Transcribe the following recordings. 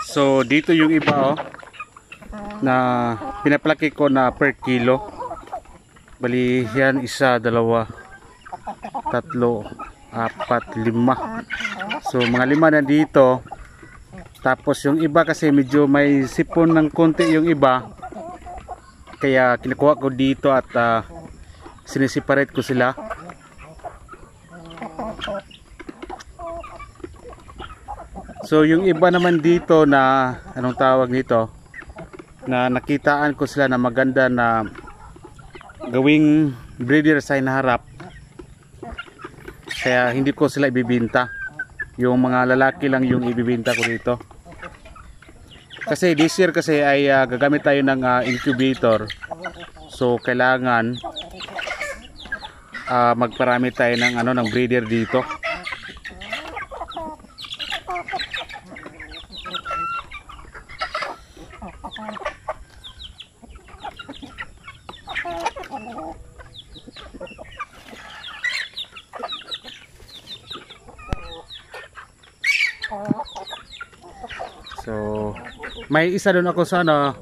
So dito yung iba na pinapalaki ko na per kilo. Bali yan, 1, 2, 3, 4, 5. So mga 5 na dito. Tapos yung iba kasi medyo may sipon ng konti yung iba. Kaya kinukuha ko dito at sinisiparate ko sila. So yung iba naman dito na anong tawag nito, na nakitaan ko sila na maganda na gawing breeder sa hinaharap, kaya hindi ko sila ibibinta. Yung mga lalaki lang yung ibibinta ko dito. Kasi this year kasi ay gagamit tayo ng incubator. So kailangan magparami tayo ng ng breeder dito. So may isa doon ako sana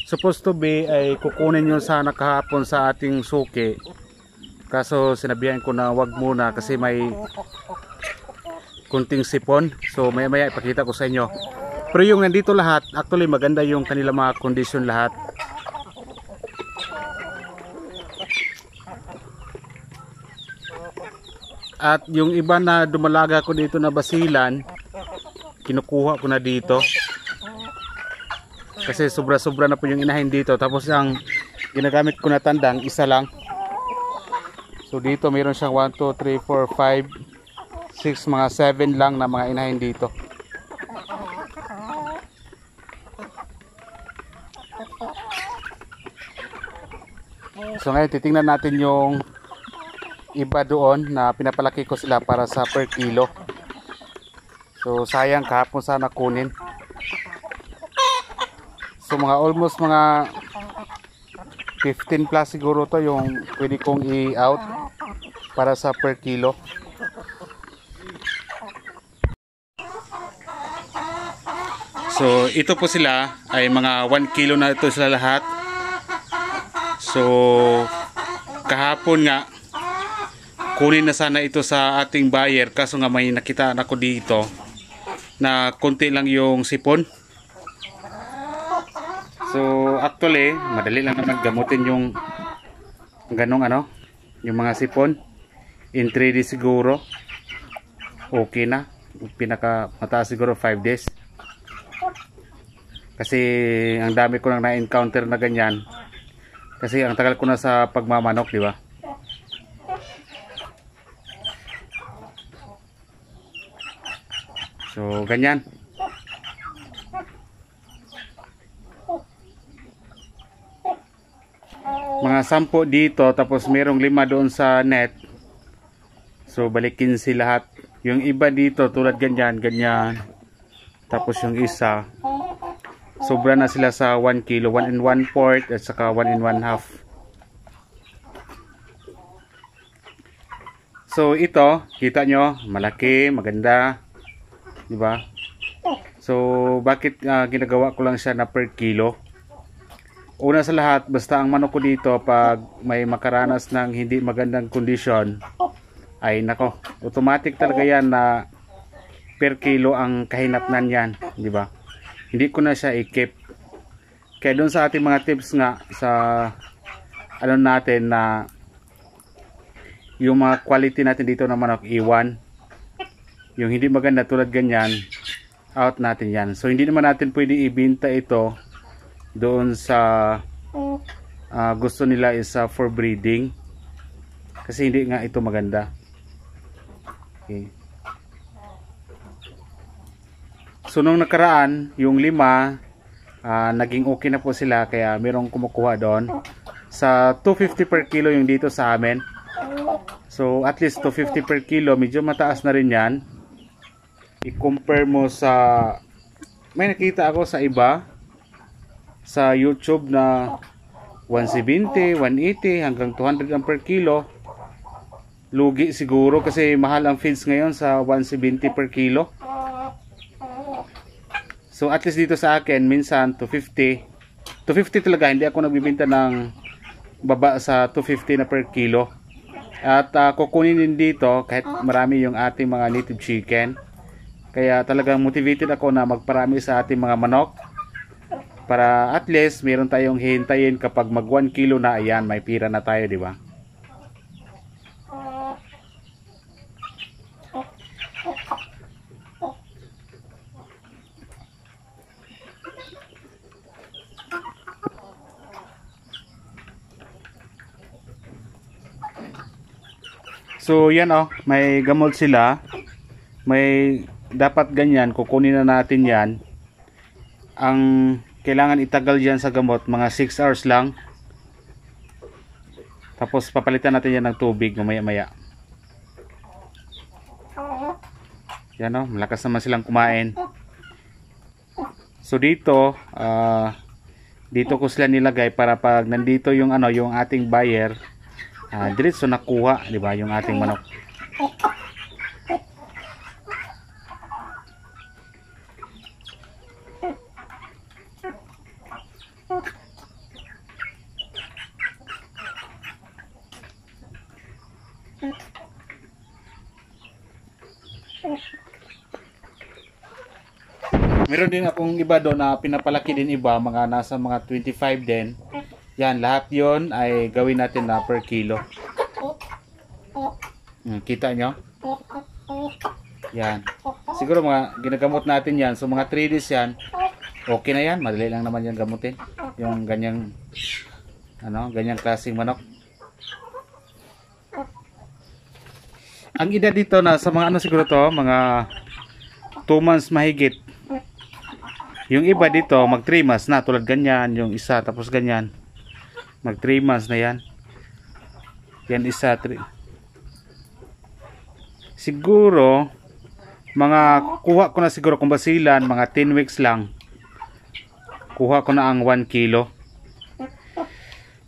supposed to be ay kukunin yun sana kahapon sa ating suki, kaso sinabihan ko na wag muna kasi may kunting sipon. So maya maya ipakita ko sa inyo. Pero yung nandito lahat, actually maganda yung kanila mga condition lahat. At yung iba na dumalaga ko dito na basilan, kinukuha ko na dito. Kasi sobra-sobra na po yung inahin dito. Tapos ang ginagamit ko na tandang, isa lang. So dito mayroon siyang 1, 2, 3, 4, 5, 6, mga 7 lang na mga inahin dito. So ngayon titingnan natin yung iba doon na pinapalaki ko sila para sa per kilo. So sayang, kahapon sana kunin. So mga almost mga 15 plus siguro to yung pwede kong i-out para sa per kilo. So ito po sila ay mga 1 kilo na ito sila lahat. So kahapon nga kunin na sana ito sa ating buyer, kaso nga may nakita ako dito na konti lang yung sipon. So actually madali lang naman gamutin yung ganong yung mga sipon. In 3 days siguro okay na. Pinaka mataas siguro 5 days. Kasi ang dami ko nang na-encounter na ganyan. Kasi ang tagal ko na sa pagmamanok, di ba? So ganyan. Mga 10 dito, tapos merong 5 doon sa net. So balikin si lahat. Yung iba dito tulad ganyan, ganyan. Tapos yung isa sobra na sila sa 1 kilo, 1 1/4 at saka 1 1/2. So ito, kita nyo, malaki, maganda, di ba? So bakit ginagawa ko lang siya na per kilo? Una sa lahat, basta ang manok ko dito pag may makaranas ng hindi magandang kondisyon, ay nako, automatic talaga yan na per kilo ang kahinatnan yan, di ba? Hindi ko na siya i-keep. Kaya doon sa ating mga tips nga sa natin na yung mga quality natin dito na manok, iwan. Yung hindi maganda tulad ganyan, out natin yan. So hindi naman natin pwede ibenta ito doon sa gusto nila is for breeding, kasi hindi nga ito maganda. Okay. So nung nakaraan yung 5 naging okay na po sila, kaya merong kumukuha doon sa 250 per kilo yung dito sa amin. So at least 250 per kilo, medyo mataas na rin yan. I-compare mo sa, may nakita ako sa iba sa YouTube na 170, 180 hanggang 200 ang per kilo. Lugi siguro kasi mahal ang feeds ngayon sa 170 per kilo. So at least dito sa akin minsan 250 talaga, hindi ako nagbibenta ng baba sa 250 na per kilo. At kukunin din dito kahit marami yung ating mga native chicken. Kaya talagang motivated ako na magparami sa ating mga manok, para at least meron tayong hihintayin kapag mag 1 kilo na, ayan, may pira na tayo, di ba? So yan may gamot sila. May dapat ganyan, kukunin na natin yan. Ang kailangan itagal dyan sa gamot, mga 6 hours lang. Tapos papalitan natin yan ng tubig mamaya maya. Yan malakas naman silang kumain. So dito, dito ko sila nilagay para pag nandito yung yung ating buyer, diretso nakuha, di ba, yung ating manok. Meron din akong iba doon na pinapalaki din iba, mga nasa mga 25 din. Yan, lahat yon ay gawin natin na per kilo. Kita nyo? Yan. Siguro mga ginagamot natin yan. So mga 3 days yan, okay na yan. Madali lang naman yan gamutin. Yung ganyang, ganyang klaseng manok. Ang edad dito na sa mga siguro to, mga 2 months mahigit. Yung iba dito mag 3 months na, tulad ganyan, yung isa, tapos ganyan. Mag 3 months na yan. Yan isa, 3. Siguro, kuha ko na siguro kung basilan, mga 10 weeks lang. Kuha ko na ang 1 kilo.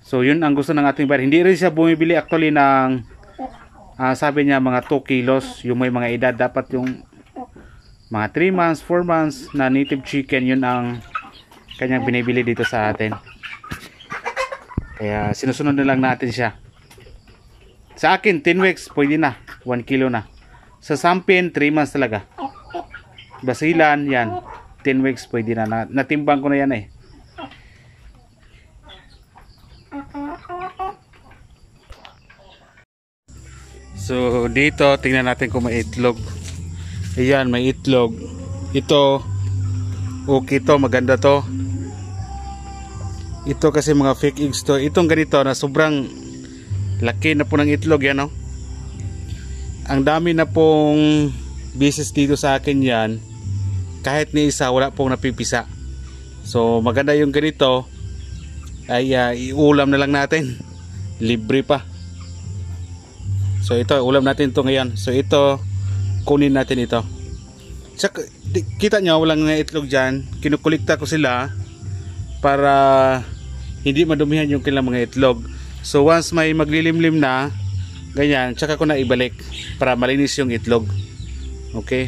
So yun ang gusto ng ating buyer. Hindi rin siya bumibili actually ng, sabi niya mga 2 kilos. Yung may mga edad, dapat yung mga 3 months, 4 months na native chicken, yun ang kanyang binibili dito sa atin. Kaya sinusunod na lang natin siya. Sa akin 10 weeks pwede na, 1 kilo na. Sa sampin 3 months talaga. Basilan yan 10 weeks pwede na. Natimbang ko na yan eh. So dito tingnan natin kung may itlog. Ayan, may itlog. Ito okay to, maganda to. Ito kasi mga fake eggs to. Itong ganito na sobrang laki na po ng itlog yan, Ang dami na pong bisis dito sa akin yan. Kahit ni isa wala pong napipisa. So maganda yung ganito. Ay iulam na lang natin. Libre pa. So ito ulam natin to ngayon. So ito kunin natin ito. Tsaka, kita nyo walang itlog dyan. Kinukulikta ko sila para hindi madumihan yung kanilang mga itlog. So once may maglilimlim na ganyan, tsaka ko na ibalik para malinis yung itlog. Okay.